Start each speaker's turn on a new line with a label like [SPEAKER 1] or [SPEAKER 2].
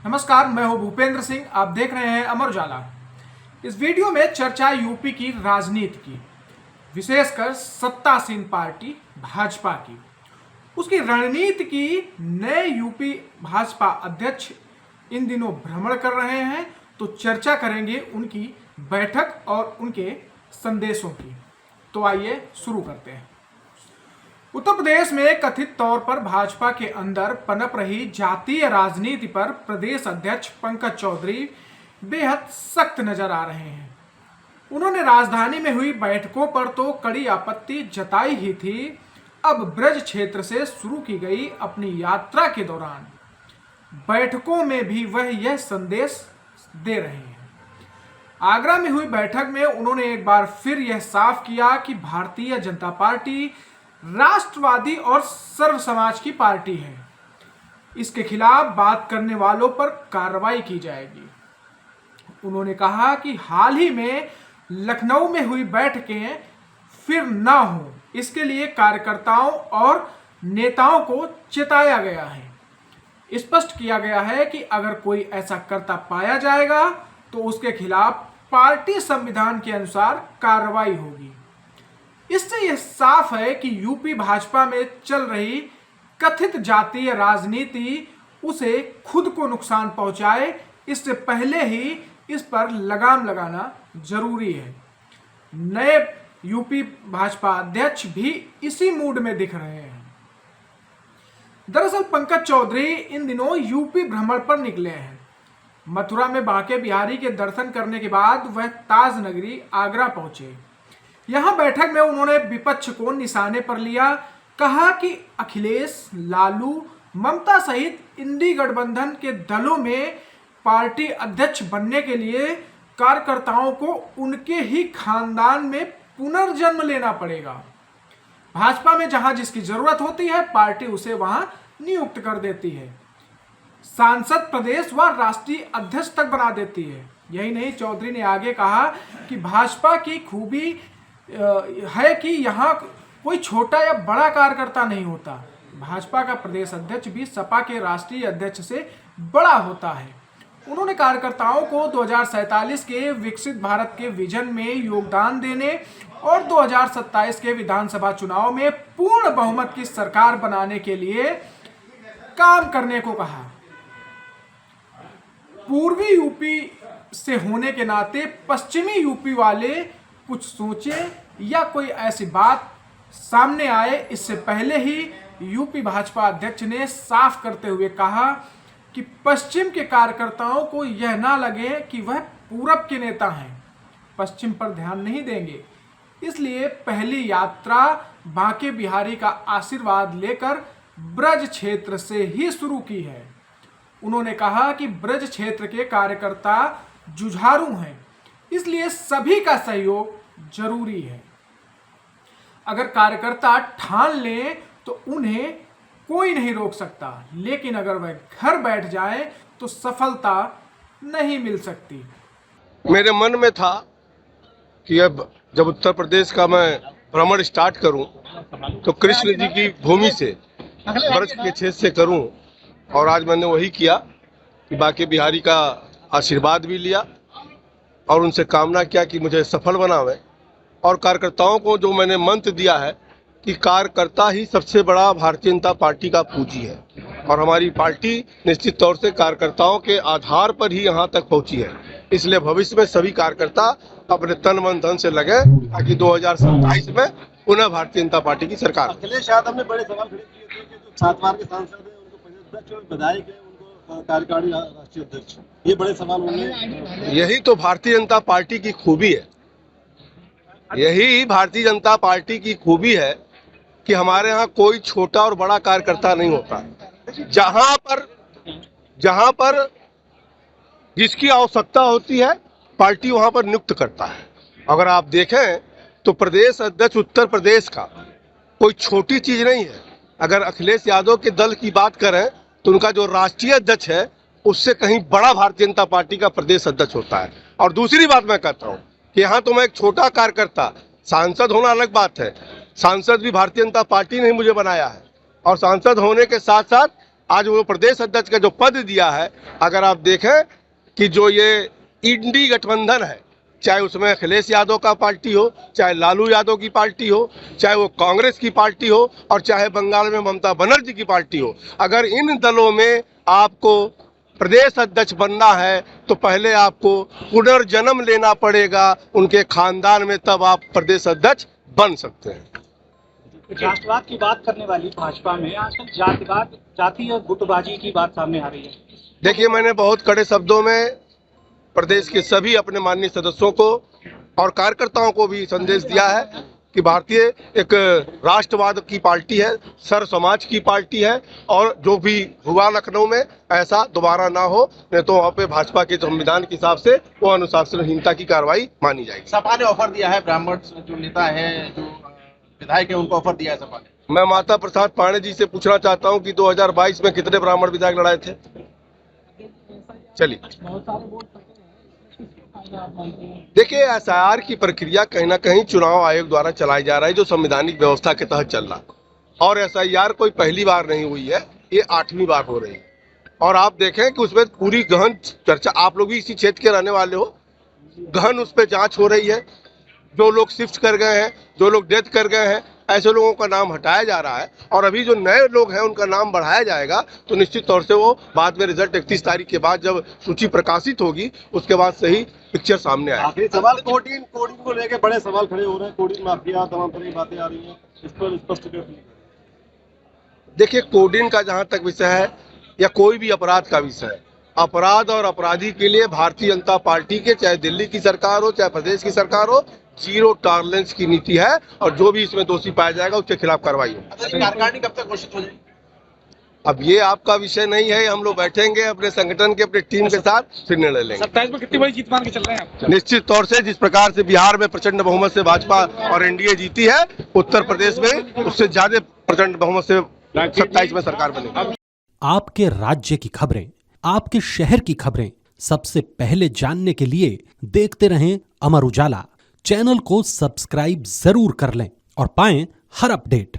[SPEAKER 1] नमस्कार, मैं हूं भूपेंद्र सिंह। आप देख रहे हैं अमर उजाला। इस वीडियो में चर्चा यूपी की राजनीति की, विशेषकर सत्तासीन पार्टी भाजपा की, उसकी रणनीति की। नए यूपी भाजपा अध्यक्ष इन दिनों भ्रमण कर रहे हैं, तो चर्चा करेंगे उनकी बैठक और उनके संदेशों की। तो आइए शुरू करते हैं। उत्तर प्रदेश में कथित तौर पर भाजपा के अंदर पनप रही जातीय राजनीति पर प्रदेश अध्यक्ष पंकज चौधरी बेहद सख्त नजर आ रहे हैं। उन्होंने राजधानी में हुई बैठकों पर तो कड़ी आपत्ति जताई ही थी। अब ब्रज क्षेत्र से शुरू की गई अपनी यात्रा के दौरान बैठकों में भी वह यह संदेश दे रहे हैं। आगरा में हुई बैठक में उन्होंने एक बार फिर यह साफ किया कि भारतीय जनता पार्टी राष्ट्रवादी और सर्व समाज की पार्टी है। इसके खिलाफ बात करने वालों पर कार्रवाई की जाएगी। उन्होंने कहा कि हाल ही में लखनऊ में हुई बैठकें फिर न हो, इसके लिए कार्यकर्ताओं और नेताओं को चेताया गया है। स्पष्ट किया गया है कि अगर कोई ऐसा करता पाया जाएगा तो उसके खिलाफ पार्टी संविधान के अनुसार कार्रवाई होगी। इससे यह साफ है कि यूपी भाजपा में चल रही कथित जातीय राजनीति उसे खुद को नुकसान पहुंचाए, इससे पहले ही इस पर लगाम लगाना जरूरी है। नए यूपी भाजपा अध्यक्ष भी इसी मूड में दिख रहे हैं। दरअसल पंकज चौधरी इन दिनों यूपी भ्रमण पर निकले हैं। मथुरा में बांके बिहारी के दर्शन करने के बाद वह ताज नगरी आगरा पहुंचे। यहां बैठक में उन्होंने विपक्ष को निशाने पर लिया। कहा कि अखिलेश, लालू, ममता सहित इंडी गठबंधन के दलों में पार्टी अध्यक्ष बनने के लिए कार्यकर्ताओं को उनके ही खानदान में पुनर्जन्म लेना पड़ेगा। भाजपा में जहां जिसकी जरूरत होती है, पार्टी उसे वहां नियुक्त कर देती है। सांसद, प्रदेश व राष्ट्रीय अध्यक्ष तक बना देती है। यही नहीं, चौधरी ने आगे कहा कि भाजपा की खूबी है कि यहाँ कोई छोटा या बड़ा कार्यकर्ता नहीं होता। भाजपा का प्रदेश अध्यक्ष भी सपा के राष्ट्रीय अध्यक्ष से बड़ा होता है। उन्होंने कार्यकर्ताओं को 2047 के विकसित भारत के विजन में योगदान देने और 2027 के विधानसभा चुनाव में पूर्ण बहुमत की सरकार बनाने के लिए काम करने को कहा। पूर्वी यूपी से होने के नाते पश्चिमी यूपी वाले कुछ सोचे या कोई ऐसी बात सामने आए, इससे पहले ही यूपी भाजपा अध्यक्ष ने साफ करते हुए कहा कि पश्चिम के कार्यकर्ताओं को यह ना लगे कि वह पूरब के नेता हैं, पश्चिम पर ध्यान नहीं देंगे। इसलिए पहली यात्रा बांके बिहारी का आशीर्वाद लेकर ब्रज क्षेत्र से ही शुरू की है। उन्होंने कहा कि ब्रज क्षेत्र के कार्यकर्ता जुझारू हैं, इसलिए सभी का सहयोग जरूरी है। अगर कार्यकर्ता ठान लें तो उन्हें कोई नहीं रोक सकता, लेकिन अगर वह घर बैठ जाए तो सफलता नहीं मिल सकती।
[SPEAKER 2] मेरे मन में था कि अब जब उत्तर प्रदेश का मैं भ्रमण स्टार्ट करूं तो कृष्ण जी की भूमि से, ब्रज के क्षेत्र से करूं, और आज मैंने वही किया कि बांके बिहारी का आशीर्वाद भी लिया और उनसे कामना किया कि मुझे सफल बनावे। और कार्यकर्ताओं को जो मैंने मंत्र दिया है कि कार्यकर्ता ही सबसे बड़ा भारतीय जनता पार्टी का पूंजी है, और हमारी पार्टी निश्चित तौर से कार्यकर्ताओं के आधार पर ही यहाँ तक पहुँची है। इसलिए भविष्य में सभी कार्यकर्ता अपने तन मन धन से लगे ताकि 2027 में पुनः भारतीय जनता पार्टी की सरकार।
[SPEAKER 3] अखिलेश यादव ने बड़े सवाल खड़े किए थे कि जो 7 बार के सांसद हैं उनको प्रदेश अध्यक्ष और विधायक हैं उनको कार्यकारिणी राष्ट्रीय अध्यक्ष, ये बड़े सवाल होंगे।
[SPEAKER 2] यही तो भारतीय जनता पार्टी की खूबी है, यही भारतीय जनता पार्टी की खूबी है कि हमारे यहाँ कोई छोटा और बड़ा कार्यकर्ता नहीं होता। जहां पर जिसकी आवश्यकता होती है पार्टी वहां पर नियुक्त करता है। अगर आप देखें तो प्रदेश अध्यक्ष उत्तर प्रदेश का कोई छोटी चीज नहीं है। अगर अखिलेश यादव के दल की बात करें तो उनका जो राष्ट्रीय अध्यक्ष है उससे कहीं बड़ा भारतीय जनता पार्टी का प्रदेश अध्यक्ष होता है। और दूसरी बात मैं कहता हूँ कि यहाँ तो मैं एक छोटा कार्यकर्ता, सांसद होना अलग बात है, सांसद भी भारतीय जनता पार्टी ने मुझे बनाया है, और सांसद होने के साथ साथ आज वो प्रदेश अध्यक्ष का जो पद दिया है, अगर आप देखें कि जो ये इंडी गठबंधन है, चाहे उसमें अखिलेश यादव का पार्टी हो, चाहे लालू यादव की पार्टी हो, चाहे वो कांग्रेस की पार्टी हो, और चाहे बंगाल में ममता बनर्जी की पार्टी हो, अगर इन दलों में आपको प्रदेश अध्यक्ष बनना है तो पहले आपको पुनर्जन्म लेना पड़ेगा उनके खानदान में, तब आप प्रदेश अध्यक्ष बन सकते हैं।
[SPEAKER 4] राष्ट्रवाद की बात करने वाली भाजपा में आजकल जातिवाद, जाति और गुटबाजी की बात सामने आ रही है।
[SPEAKER 2] देखिए, मैंने बहुत कड़े शब्दों में प्रदेश के सभी अपने माननीय सदस्यों को और कार्यकर्ताओं को भी संदेश दिया है कि भारतीय एक राष्ट्रवाद की पार्टी है, सर समाज की पार्टी है, और जो भी हुआ लखनऊ में ऐसा दोबारा ना हो, नहीं तो वहाँ पे भाजपा के संविधान के हिसाब से वो अनुशासनहीनता की कार्रवाई मानी जाएगी।
[SPEAKER 5] सपा ने ऑफर दिया है, ब्राह्मण जो नेता है, जो विधायक है, उनको ऑफर दिया है सपा ने।
[SPEAKER 2] मैं माता प्रसाद पांडे जी से पूछना चाहता हूँ कि 2022 में कितने ब्राह्मण विधायक लड़ाए थे? चलिए, देखिए, एसआईआर की प्रक्रिया कहीं ना कहीं चुनाव आयोग द्वारा चलाई जा रहा है, जो संवैधानिक व्यवस्था के तहत चल रहा है, और एसआईआर कोई पहली बार नहीं हुई है, ये 8वीं बार हो रही है। और आप देखें कि उसमें पूरी गहन चर्चा, आप लोग भी इसी क्षेत्र के रहने वाले हो, गहन उस पर जांच हो रही है। जो लोग शिफ्ट कर गए हैं, जो लोग डेथ कर गए हैं, ऐसे लोगों का नाम हटाया जा रहा है, और अभी जो नए लोग हैं उनका नाम बढ़ाया जाएगा। तो निश्चित तौर से वो बाद में रिजल्ट 31 तारीख के बाद जब सूची प्रकाशित होगी, उसके बाद सही पिक्चर सामने आएगी।
[SPEAKER 3] आखिरी सवाल, कोडिन को लेकर बड़े सवाल खड़े हो रहे हैं, कोडिन माफिया, तमाम तरह की बातें आ रही हैं, इस पर स्पष्ट कर दीजिए।
[SPEAKER 2] देखिए, कोडिन का जहां तक विषय है, या कोई भी अपराध का विषय है, अपराध और अपराधी के लिए भारतीय जनता पार्टी के, चाहे दिल्ली की सरकार हो, चाहे प्रदेश की सरकार हो, जीरो टॉलरेंस की नीति है, और जो भी इसमें दोषी पाया जाएगा उसके खिलाफ कार्रवाई होगी।
[SPEAKER 5] कार्यकारिणी कब तक घोषित हो जाएगी?
[SPEAKER 2] अब ये आपका विषय नहीं है, हम लोग बैठेंगे अपने संगठन के, अपने टीम के साथ, फिर निर्णय लेंगे।
[SPEAKER 4] 27 में कितनी बड़ी जीत मान के चल रहे हैं आप?
[SPEAKER 2] निश्चित तौर से जिस प्रकार से बिहार में प्रचंड बहुमत से भाजपा और एनडीए जीती है, उत्तर प्रदेश में उससे ज्यादा प्रचंड बहुमत से 27 में सरकार बनेगी।
[SPEAKER 6] आपके राज्य की खबरें, आपके शहर की खबरें सबसे पहले जानने के लिए देखते रहें अमर उजाला। चैनल को सब्सक्राइब जरूर कर लें और पाएं हर अपडेट।